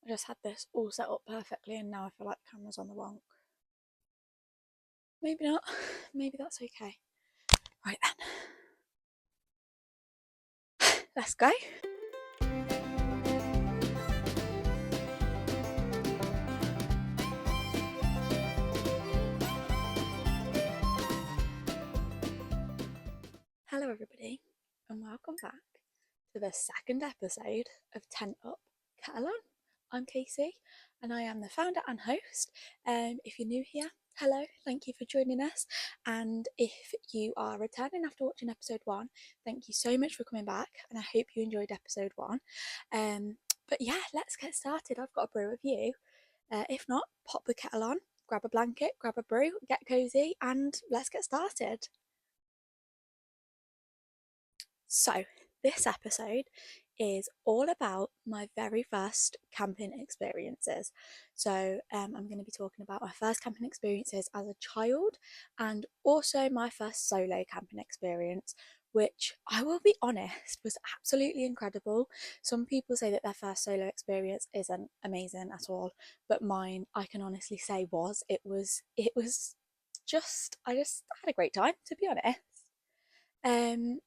I just had this all set up perfectly and now I feel like the camera's on the wrong. Maybe not. Maybe that's okay. Right then. Let's go. Hello everybody and welcome back to the second episode of Tent Up, Kettle. I'm Casey and I am the founder and host. If you're new here, hello, thank you for joining us, and if you are returning after watching episode 1, thank you so much for coming back and I hope you enjoyed episode 1. But yeah, let's get started. I've got a brew of you. If not, pop the kettle on, grab a blanket, grab a brew, get cozy, and let's get started. So, this episode is all about my very first camping experiences. So, I'm going to be talking about my first camping experiences as a child and also my first solo camping experience, which I will be honest was absolutely incredible. Some people say that their first solo experience isn't amazing at all, but mine, I can honestly say, it was just, I just had a great time, to be honest. Um,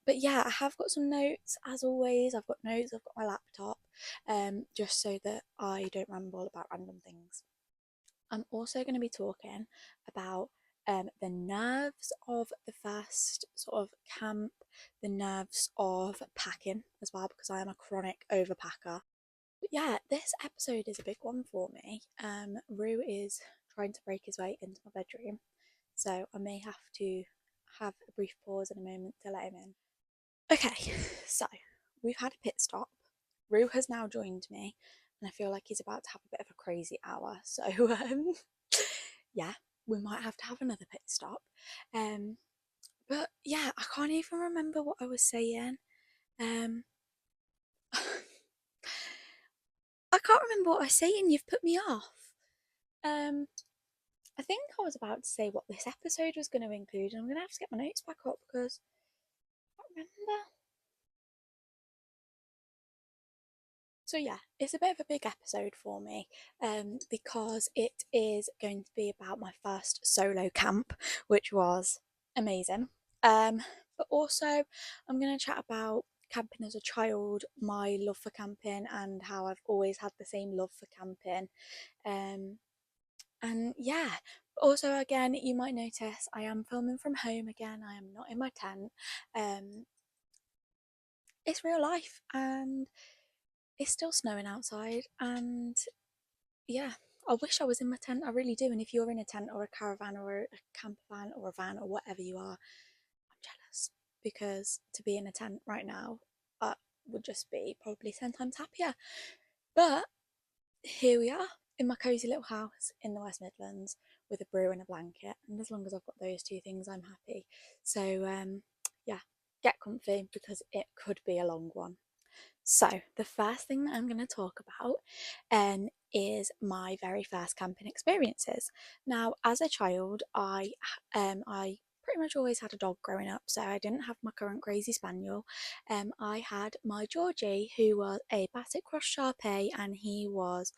but yeah, I have got some notes as always. I've got notes, I've got my laptop, just so that I don't ramble about random things. I'm also going to be talking about the nerves of the first sort of camp, the nerves of packing as well, because I am a chronic overpacker. But yeah, this episode is a big one for me. Rue is trying to break his way into my bedroom, so I may have to have a brief pause in a moment to let him in. Okay, so we've had a pit stop. Rue has now joined me, and I feel like he's about to have a bit of a crazy hour. So, yeah, we might have to have another pit stop. Um, but yeah, I can't even remember what I was saying. Um, I can't remember what I was saying. You've put me off. Um, I think I was about to say what this episode was going to include, and I'm going to have to get my notes back up because I can't remember. So yeah, it's a bit of a big episode for me, because it is going to be about my first solo camp, which was amazing. Um, but also I'm going to chat about camping as a child, my love for camping, and how I've always had the same love for camping. Um, and yeah, but also again, you might notice I am filming from home again. I am not in my tent. Um, it's real life, and it's still snowing outside, and yeah, I wish I was in my tent. I really do. And if you're in a tent or a caravan or a camper van or a van or whatever you are, I'm jealous, because to be in a tent right now, I would just be probably 10 times happier. But here we are in my cozy little house in the West Midlands with a brew and a blanket. And as long as I've got those two things, I'm happy. So, yeah, get comfy because it could be a long one. So, the first thing that I'm going to talk about is my very first camping experiences. Now, as a child, I pretty much always had a dog growing up, so I didn't have my current crazy spaniel. I had my Georgie, who was a Basset Cross Shar Pei, and he was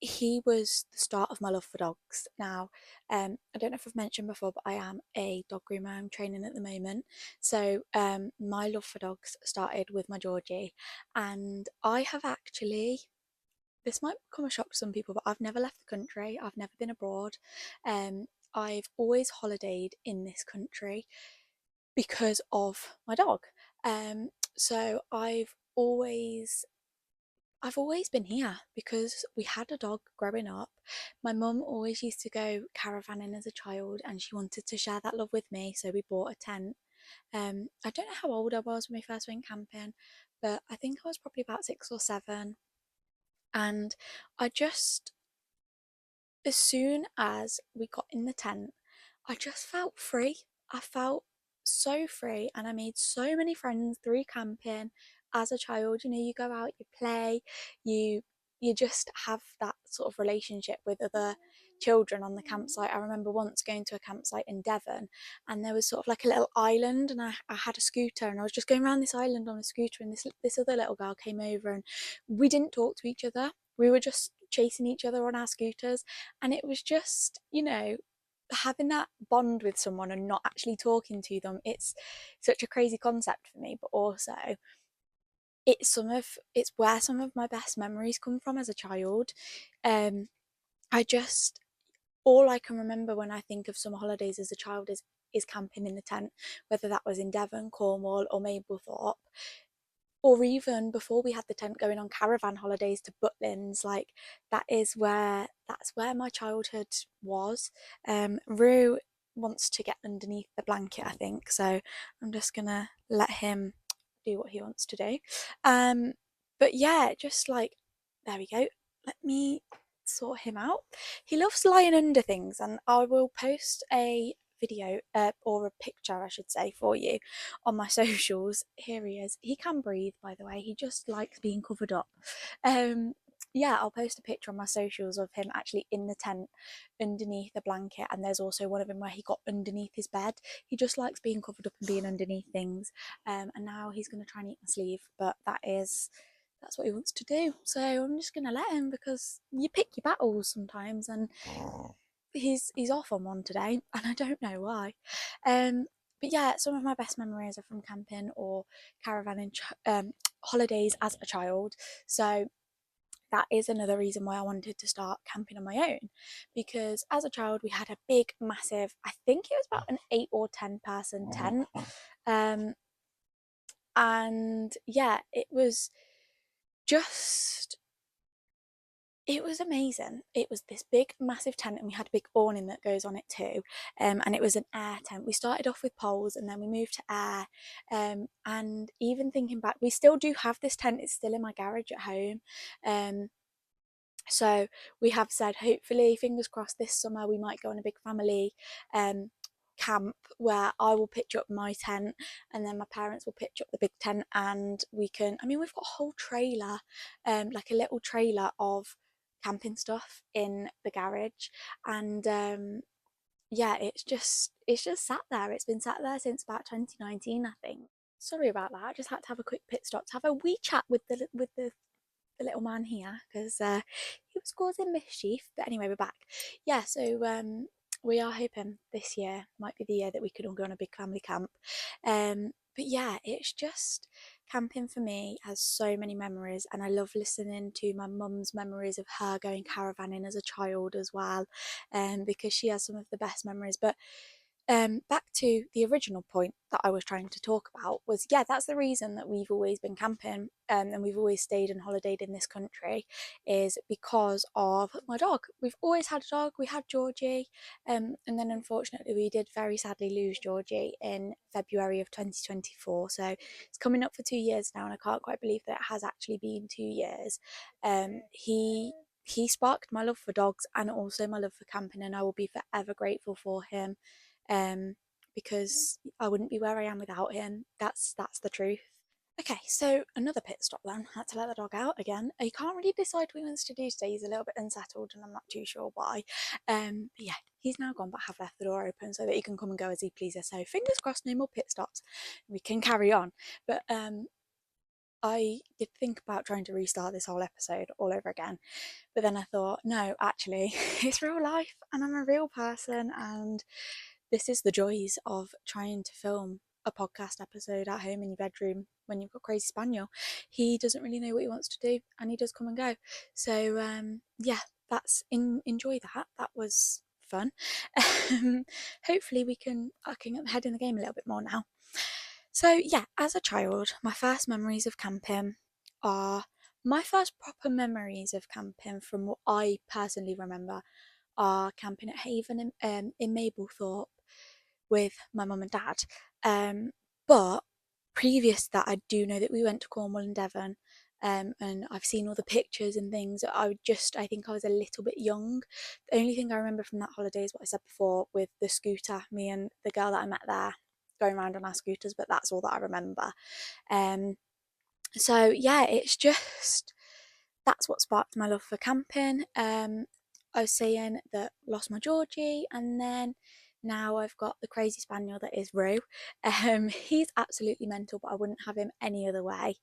the start of my love for dogs. Now, I don't know if I've mentioned before, but I am a dog groomer. I'm training at the moment. So, my love for dogs started with my Georgie, and I have actually. This might come a shock to some people, but I've never left the country. I've never been abroad. I've always holidayed in this country because of my dog. So I've always been here because we had a dog growing up. My mum always used to go caravanning as a child and she wanted to share that love with me, so we bought a tent. I don't know how old I was when we first went camping, but I think I was probably about 6 or 7. And I just, as soon as we got in the tent, I just felt free. I felt so free and I made so many friends through camping as a child. You know, you go out, you play, you you just have that sort of relationship with other children on the campsite. I remember once going to a campsite in Devon, and there was sort of like a little island, and I had a scooter, and I was just going around this island on a scooter, and this other little girl came over, and we didn't talk to each other. We were just chasing each other on our scooters, and it was just, having that bond with someone and not actually talking to them. It's such a crazy concept for me, but also it's where some of my best memories come from as a child. I just All I can remember when I think of summer holidays as a child is camping in the tent, whether that was in Devon, Cornwall, or Mablethorpe, or even before we had the tent, going on caravan holidays to Butlins. Like, that's where my childhood was. Rue wants to get underneath the blanket, I think, so I'm just gonna let him do what he wants to do. um but yeah, just like, there we go. Let me sort him out. He loves lying under things, and I will post a video, or a picture I should say, for you on my socials. Here he is. He can breathe, by the way. He just likes being covered up. Yeah, I'll post a picture on my socials of him actually in the tent underneath the blanket, and there's also one of him where he got underneath his bed. He just likes being covered up and being underneath things. And now he's going to try and eat my sleeve, but that's what he wants to do. So I'm just going to let him, because you pick your battles sometimes, and he's off on one today, and I don't know why. But yeah, some of my best memories are from camping or caravanning, holidays as a child. So that is another reason why I wanted to start camping on my own, because as a child we had a big, massive, I think it was about an 8 or 10 person tent. And yeah, just it was amazing. It was this big, massive tent, and we had a big awning that goes on it too. And it was an air tent. We started off with poles, and then we moved to air. And even thinking back, we still do have this tent. It's still in my garage at home. So we have said, hopefully, fingers crossed, this summer we might go on a big family camp where I will pitch up my tent, and then my parents will pitch up the big tent, and we've got a whole trailer, like a little trailer of camping stuff in the garage. And yeah, it's just sat there. It's been sat there since about 2019, I think. Sorry about that. I just had to have a quick pit stop to have a wee chat with the little man here, because he was causing mischief. But anyway, we're back. Yeah, so we are hoping this year might be the year that we could all go on a big family camp. But yeah, it's just, camping for me has so many memories, and I love listening to my mum's memories of her going caravanning as a child as well, because she has some of the best memories. But back to the original point that I was trying to talk about was, yeah, that's the reason that we've always been camping, and we've always stayed and holidayed in this country, is because of my dog. We've always had a dog. We had Georgie, and then unfortunately we did very sadly lose Georgie in February of 2024. So it's coming up for 2 years now, and I can't quite believe that it has actually been 2 years. He sparked my love for dogs and also my love for camping, and I will be forever grateful for him, um, because I wouldn't be where I am without him. That's the truth. Okay, so another pit stop then. Had to let the dog out again. He can't really decide what he wants to do today. He's a little bit unsettled, and I'm not too sure why. But yeah, he's now gone, but I have left the door open so that he can come and go as he pleases. So fingers crossed, no more pit stops. We can carry on. But I did think about trying to restart this whole episode all over again, but then I thought, no, actually, it's real life, and I'm a real person, and this is the joys of trying to film a podcast episode at home in your bedroom when you've got Crazy Spaniel. He doesn't really know what he wants to do, and he does come and go. So yeah, enjoy that. That was fun. Hopefully I can get my head in the game a little bit more now. So yeah, as a child, my first memories of camping are my first proper memories of camping, from what I personally remember, are camping at Haven in Mablethorpe with my mum and dad. But previous to that, I do know that we went to Cornwall and Devon, and I've seen all the pictures and things. I think I was a little bit young. The only thing I remember from that holiday is what I said before, with the scooter, me and the girl that I met there going around on our scooters, but that's all that I remember. So yeah, it's just, that's what sparked my love for camping. I was saying that lost my Georgie, and then now I've got the crazy spaniel that is Rue. He's absolutely mental, but I wouldn't have him any other way.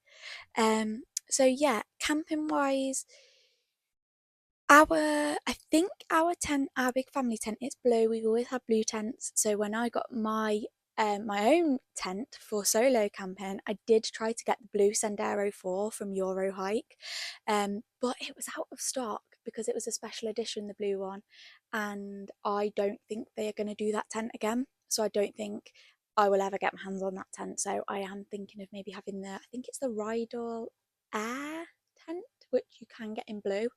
So yeah, camping wise, I think our tent, our big family tent, it's blue. We've always had blue tents. So when I got my own tent for solo camping, I did try to get the blue Sendero 4 from Euro Hike, but it was out of stock because it was a special edition, the blue one, and I don't think they are going to do that tent again. So I don't think I will ever get my hands on that tent. So I am thinking of maybe having I think it's the Rydal Air tent, which you can get in blue.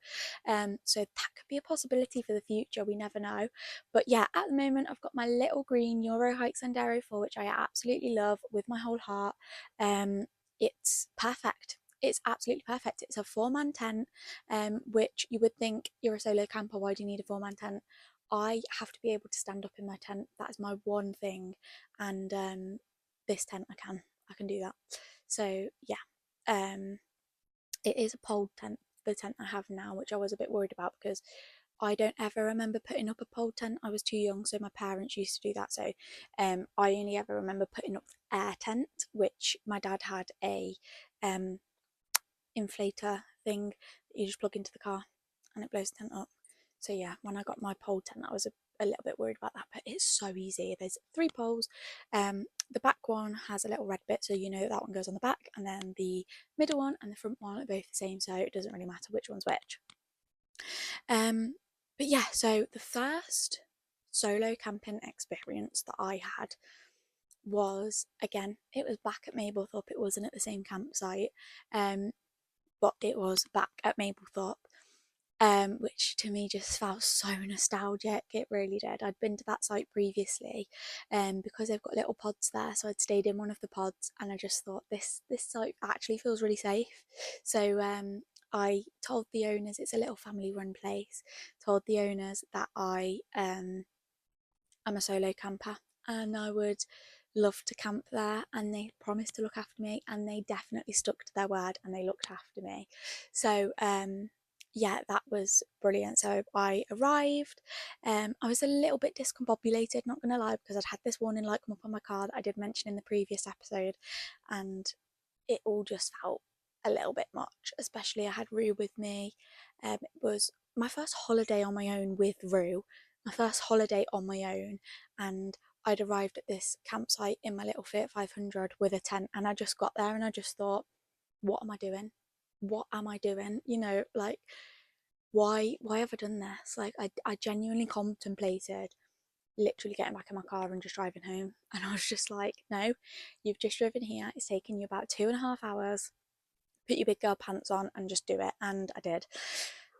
So that could be a possibility for the future, we never know. But yeah, at the moment I've got my little green Euro Hike Sendero 4, which I absolutely love with my whole heart. It's perfect. It's absolutely perfect. It's a 4-man tent, which you would think you're a solo camper, why do you need a 4-man tent? I have to be able to stand up in my tent. That is my one thing, and this tent I can do that. So yeah, it is a pole tent, the tent I have now, which I was a bit worried about because I don't ever remember putting up a pole tent. I was too young, so my parents used to do that. So I only ever remember putting up air tent, which my dad had a inflator thing that you just plug into the car and it blows the tent up. So yeah, when I got my pole tent, I was a little bit worried about that, but it's so easy. There's 3 poles. The back one has a little red bit, so you know that one goes on the back, and then the middle one and the front one are both the same, so it doesn't really matter which one's which. But yeah, so the first solo camping experience that I had was, again, it was back at Mablethorpe. It wasn't at the same campsite, but it was back at Mablethorpe, which to me just felt so nostalgic. It really did. I'd been to that site previously, because they've got little pods there, so I'd stayed in one of the pods, and I just thought this site actually feels really safe. So I told the owners, it's a little family run place, told the owners that I'm a solo camper and I would love to camp there, and they promised to look after me, and they definitely stuck to their word and they looked after me. So yeah, that was brilliant. So I arrived. I was a little bit discombobulated, not gonna lie, because I'd had this warning light come up on my car that I did mention in the previous episode, and it all just felt a little bit much. Especially I had Rue with me. It was my first holiday on my own with Rue, my first holiday on my own, and I'd arrived at this campsite in my little Fiat 500 with a tent, and I just got there and I just thought, what am I doing? What am I doing? You know, like, why have I done this? Like, I genuinely contemplated literally getting back in my car and just driving home. And I was just like, no, you've just driven here. It's taken you about 2.5 hours. Put your big girl pants on and just do it. And I did.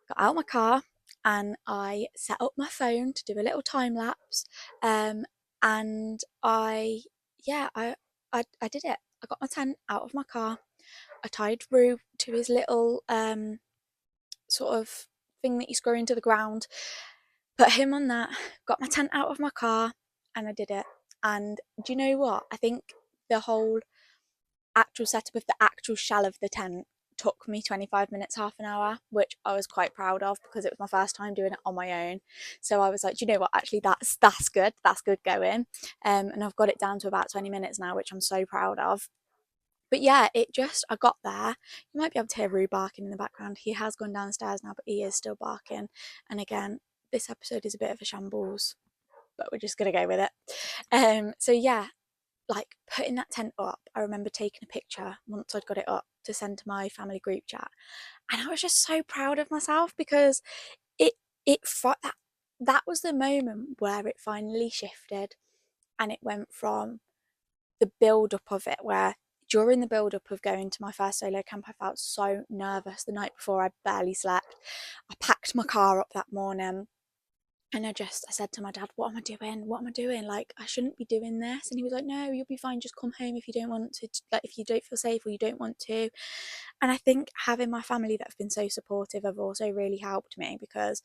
Got out of my car and I set up my phone to do a little time lapse. And yeah, I did it. I got my tent out of my car. I tied Rue to his little sort of thing that you screw into the ground, put him on that, got my tent out of my car, and I did it. And do you know what? I think the whole actual setup of the actual shell of the tent took me 25 minutes, half an hour, which I was quite proud of because it was my first time doing it on my own. So I was like, do you know what? Actually, that's good. That's good going. And I've got it down to about 20 minutes now, which I'm so proud of. But yeah, I got there. You might be able to hear Rue barking in the background. He has gone downstairs now, but he is still barking. And again, this episode is a bit of a shambles, but we're just going to go with it. So yeah, like putting that tent up, I remember taking a picture once I'd got it up to send to my family group chat. And I was just so proud of myself because it, that was the moment where it finally shifted, and it went from the build up of it, where during the build up of going to my first solo camp, I felt so nervous. The night before, I barely slept. I packed my car up that morning and I said to my dad, what am I doing? What am I doing? Like, I shouldn't be doing this. And he was like, no, you'll be fine. Just come home if you don't want to, like, if you don't feel safe or you don't want to. And I think having my family that have been so supportive have also really helped me, because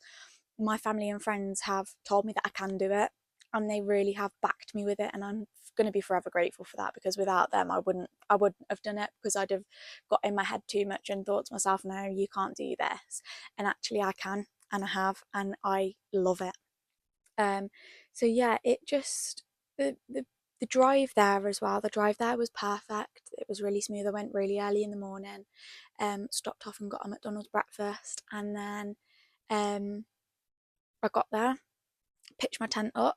my family and friends have told me that I can do it, and they really have backed me with it, and I'm going to be forever grateful for that, because without them I wouldn't have done it, because I'd have got in my head too much and thought to myself, no, you can't do this. And actually I can. and I have, and I love it. Um, so yeah, it just the drive there as well. The drive there was perfect. It was really smooth. I went really early in the morning, stopped off and got a McDonald's breakfast, and then um, I got there, pitched my tent up,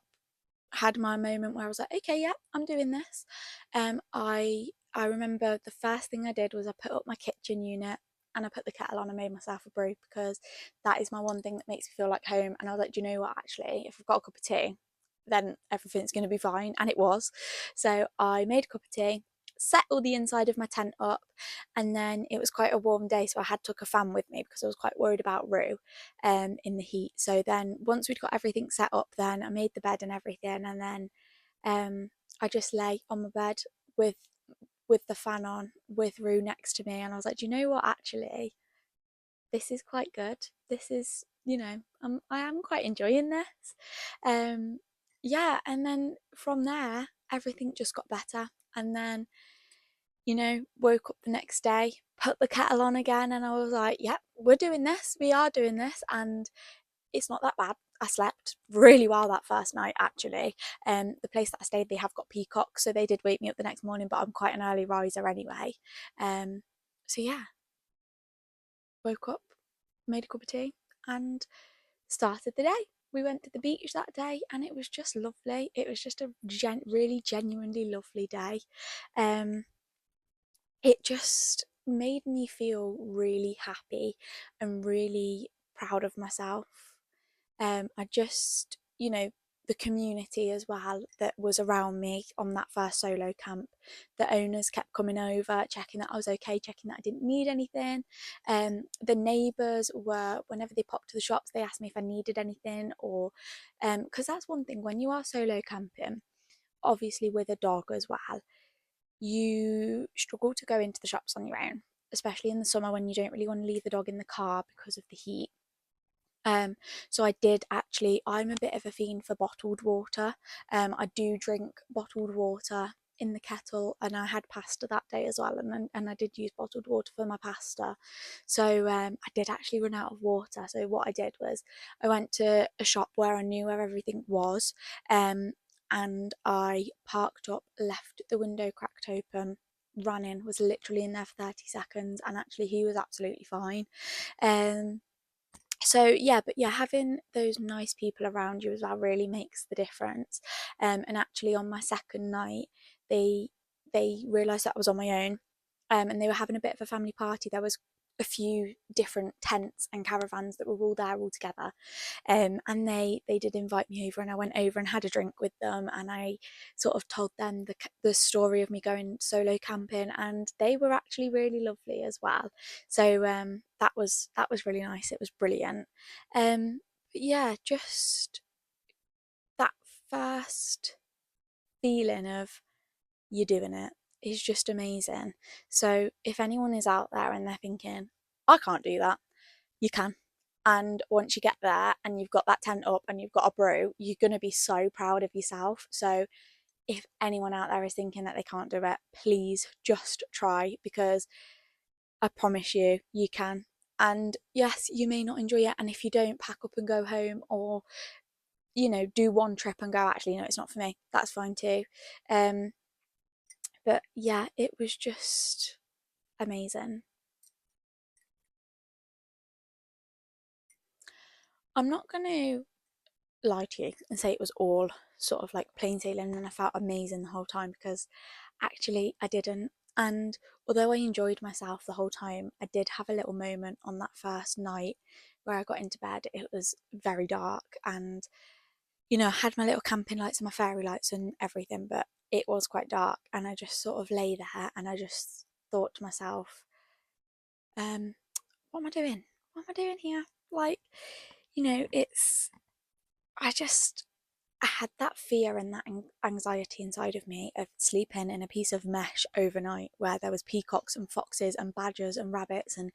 had my moment where I was like, okay, yeah, I'm doing this. I remember the first thing I did was I put up my kitchen unit and I put the kettle on and made myself a brew, because that is my one thing that makes me feel like home. And I was like, do you know what, actually, if I've got a cup of tea, then everything's going to be fine. And it was. So I made a cup of tea, set all the inside of my tent up, and then it was quite a warm day, so I had took a fan with me because I was quite worried about Rue in the heat. So then once we'd got everything set up, then I made the bed and everything, and then I just lay on my bed with the fan on, with Rue next to me, and I was like, do you know what, actually, this is quite good. This is, I am quite enjoying this. Yeah, and then from there, everything just got better. And then, woke up the next day, put the kettle on again, and I was like, yep, we're doing this. We are doing this. And it's not that bad. I slept really well that first night, actually. The place that I stayed, they have got peacocks, so they did wake me up the next morning, but I'm quite an early riser anyway. So yeah, woke up, made a cup of tea, and started the day. We went to the beach that day, and it was just lovely. It was just a really genuinely lovely day. Um, it just made me feel really happy and really proud of myself. I just, the community as well that was around me on that first solo camp, the owners kept coming over, checking that I was okay, checking that I didn't need anything. The neighbours were, whenever they popped to the shops, they asked me if I needed anything, or because that's one thing when you are solo camping, obviously with a dog as well, you struggle to go into the shops on your own, especially in the summer when you don't really want to leave the dog in the car because of the heat. So I did actually, I'm a bit of a fiend for bottled water. I do drink bottled water in the kettle, and I had pasta that day as well, and I did use bottled water for my pasta. So I did actually run out of water. So what I did was I went to a shop where I knew where everything was, and I parked up, left the window cracked open, ran in, was literally in there for 30 seconds, and actually he was absolutely fine. Um, so yeah, but yeah, having those nice people around you as well really makes the difference. And actually on my second night, they realised that I was on my own, and they were having a bit of a family party. There was a few different tents and caravans that were all there all together, and they did invite me over, and I went over and had a drink with them, and I sort of told them the story of me going solo camping, and they were actually really lovely as well. So that was really nice. It was brilliant. But yeah, just that first feeling of you're doing it is just amazing. So if anyone is out there and they're thinking, I can't do that, you can. And once you get there and you've got that tent up and you've got a brew, you're going to be so proud of yourself. So if anyone out there is thinking that they can't do it, please just try, because I promise you, you can. And yes, you may not enjoy it. And if you don't, pack up and go home, or, do one trip and go, actually, no, it's not for me. That's fine too. Um, but yeah, it was just amazing. I'm not going to lie to you and say it was all sort of like plain sailing and I felt amazing the whole time, because actually I didn't. And although I enjoyed myself the whole time, I did have a little moment on that first night where I got into bed. It was very dark, and I had my little camping lights and my fairy lights and everything, but it was quite dark, and I just sort of lay there and I just thought to myself, what am I doing? What am I doing here? Like, it's I just I had that fear and that anxiety inside of me of sleeping in a piece of mesh overnight where there was peacocks and foxes and badgers and rabbits and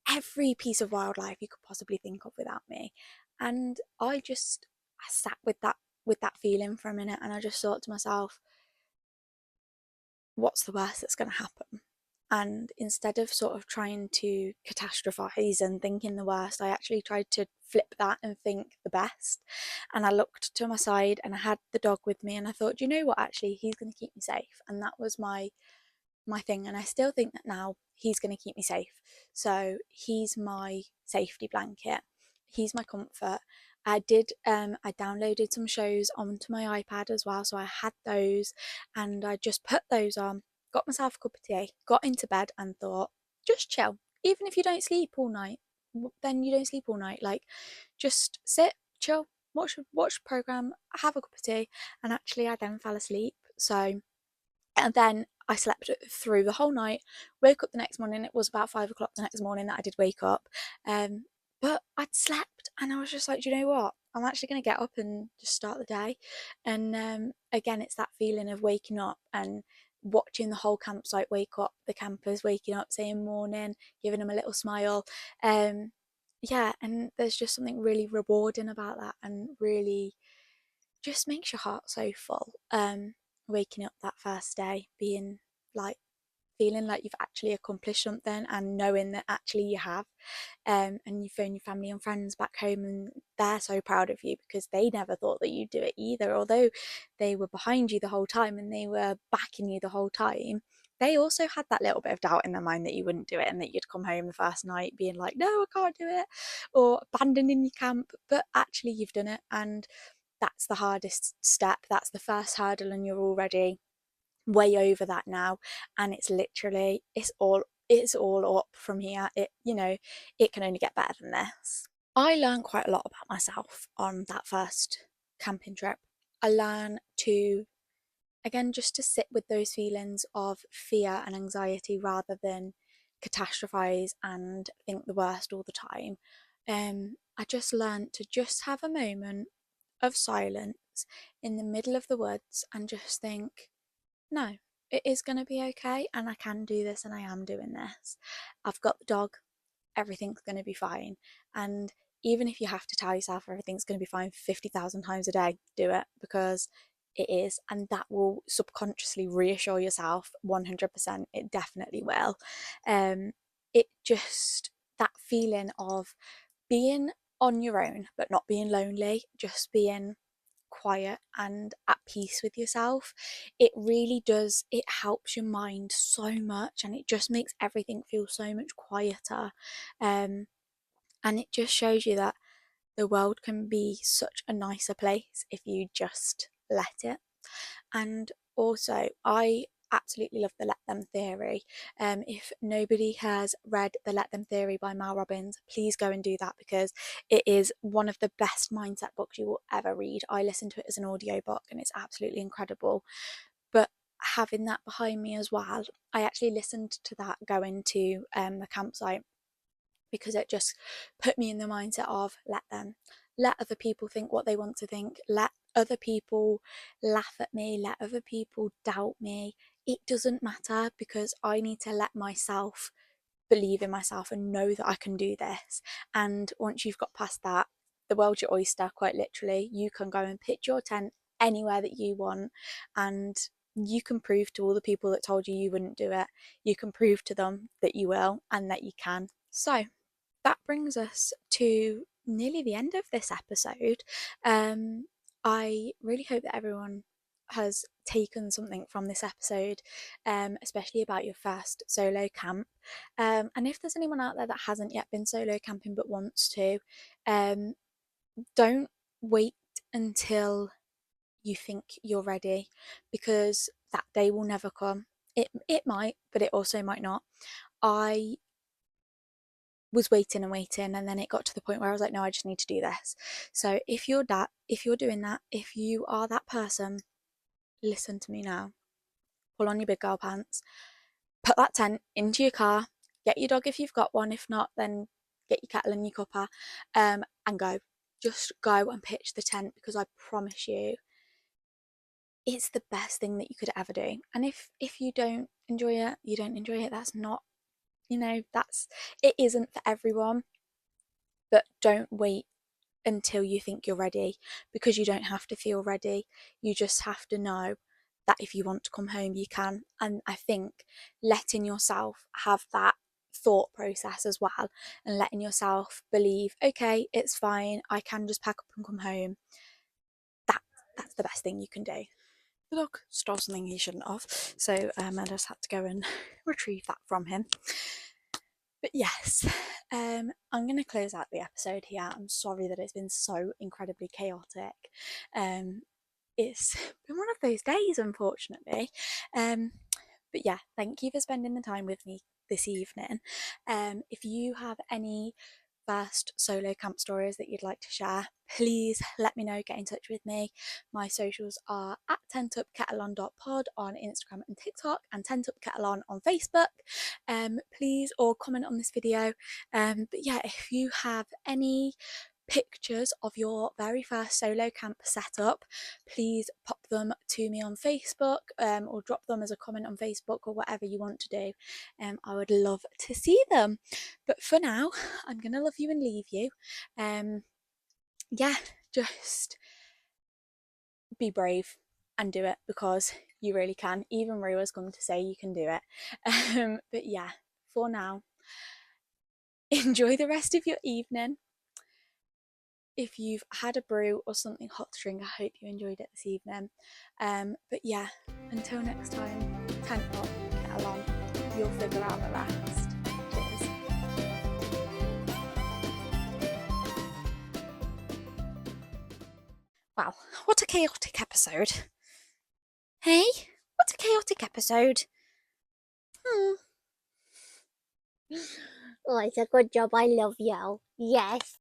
every piece of wildlife you could possibly think of without me. And I sat with that feeling for a minute, and I just thought to myself, what's the worst that's going to happen? And instead of sort of trying to catastrophize and thinking the worst, I actually tried to flip that and think the best. And I looked to my side and I had the dog with me, and I thought, you know what, actually, he's going to keep me safe. And that was my thing, and I still think that now he's going to keep me safe. So he's my safety blanket, he's my comfort. I downloaded some shows onto my iPad as well, so I had those, and I just put those on, got myself a cup of tea, got into bed and thought, just chill. Even if you don't sleep all night, then you don't sleep all night. Like, just sit, chill, watch program, have a cup of tea. And actually I then fell asleep. So, and then I slept through the whole night, woke up the next morning. It was about 5 o'clock the next morning that I did wake up. Um, but I'd slept, and I was just like, do you know what? I'm actually going to get up and just start the day. And again, it's that feeling of waking up and watching the whole campsite wake up, the campers waking up, saying morning, giving them a little smile. Um, yeah, and there's just something really rewarding about that, and really just makes your heart so full. Waking up that first day, being like, feeling like you've actually accomplished something, and knowing that actually you have. And you phone your family and friends back home, and they're so proud of you because they never thought that you'd do it either. Although they were behind you the whole time and they were backing you the whole time, they also had that little bit of doubt in their mind that you wouldn't do it, and that you'd come home the first night being like, no, I can't do it, or abandoning your camp. But actually you've done it, and that's the hardest step. That's the first hurdle, and you're already way over that now. And it's literally, it's all up from here. It can only get better than this. I learned quite a lot about myself on that first camping trip. I learned to, again, just to sit with those feelings of fear and anxiety rather than catastrophize and think the worst all the time. I just learned to just have a moment of silence in the middle of the woods and just think, no, it is going to be okay, and I can do this, and I am doing this. I've got the dog, everything's going to be fine. And even if you have to tell yourself everything's going to be fine 50,000 times a day, do it, because it is, and that will subconsciously reassure yourself 100%. It definitely will. It just, that feeling of being on your own but not being lonely, just being quiet and at peace with yourself, it really does, it helps your mind so much, and it just makes everything feel so much quieter. And it just shows you that the world can be such a nicer place if you just let it. And also, I absolutely love the Let Them theory. If nobody has read the Let Them theory by Mel Robbins, please go and do that, because it is one of the best mindset books you will ever read. I listened to it as an audiobook and it's absolutely incredible. But having that behind me as well, I actually listened to that going to the campsite, because it just put me in the mindset of let other people think what they want to think, let other people laugh at me, let other people doubt me. It doesn't matter, because I need to let myself believe in myself and know that I can do this. And once you've got past that, the world's your oyster, quite literally. You can go and pitch your tent anywhere that you want, and you can prove to all the people that told you you wouldn't do it, you can prove to them that you will and that you can. So that brings us to nearly the end of this episode. I really hope that everyone has taken something from this episode, especially about your first solo camp. And if there's anyone out there that hasn't yet been solo camping but wants to, um, don't wait until you think you're ready, because that day will never come. It might, but it also might not. I was waiting and waiting, and then it got to the point where I was like, no, I just need to do this. So if you're doing that, if you are that person, listen to me now. Pull on your big girl pants, put that tent into your car, get your dog if you've got one, if not, then get your kettle and your cuppa, and go. Just go and pitch the tent, because I promise you, it's the best thing that you could ever do. And if you don't enjoy it, you don't enjoy it. That's not, that's, it isn't for everyone. But don't wait until you think you're ready, because you don't have to feel ready. You just have to know that if you want to come home, you can. And I think letting yourself have that thought process as well, and letting yourself believe, okay, it's fine, I can just pack up and come home, that that's the best thing you can do. Look, stole something he shouldn't have, so I just had to go and retrieve that from him. But yes, I'm going to close out the episode here. I'm sorry that it's been so incredibly chaotic. It's been one of those days, unfortunately. But yeah, thank you for spending the time with me this evening. If you have any first solo camp stories that you'd like to share, please let me know. Get in touch with me. My socials are at tentupkettlon.pod on Instagram and TikTok, and tentupkettlon on Facebook. Please, or comment on this video. But yeah, if you have any pictures of your very first solo camp setup, please pop them to me on Facebook, or drop them as a comment on Facebook, or whatever you want to do. I would love to see them. But for now, I'm gonna love you and leave you. Yeah, just be brave and do it, because you really can. Even Rue has come to say you can do it. But yeah, for now, enjoy the rest of your evening. If you've had a brew or something hot to drink, I hope you enjoyed it this evening. But yeah, until next time, tent up, get along, you'll figure out the rest. Cheers. Wow, what a chaotic episode. Hey, what a chaotic episode. Oh, it's a good job. I love you. Yes.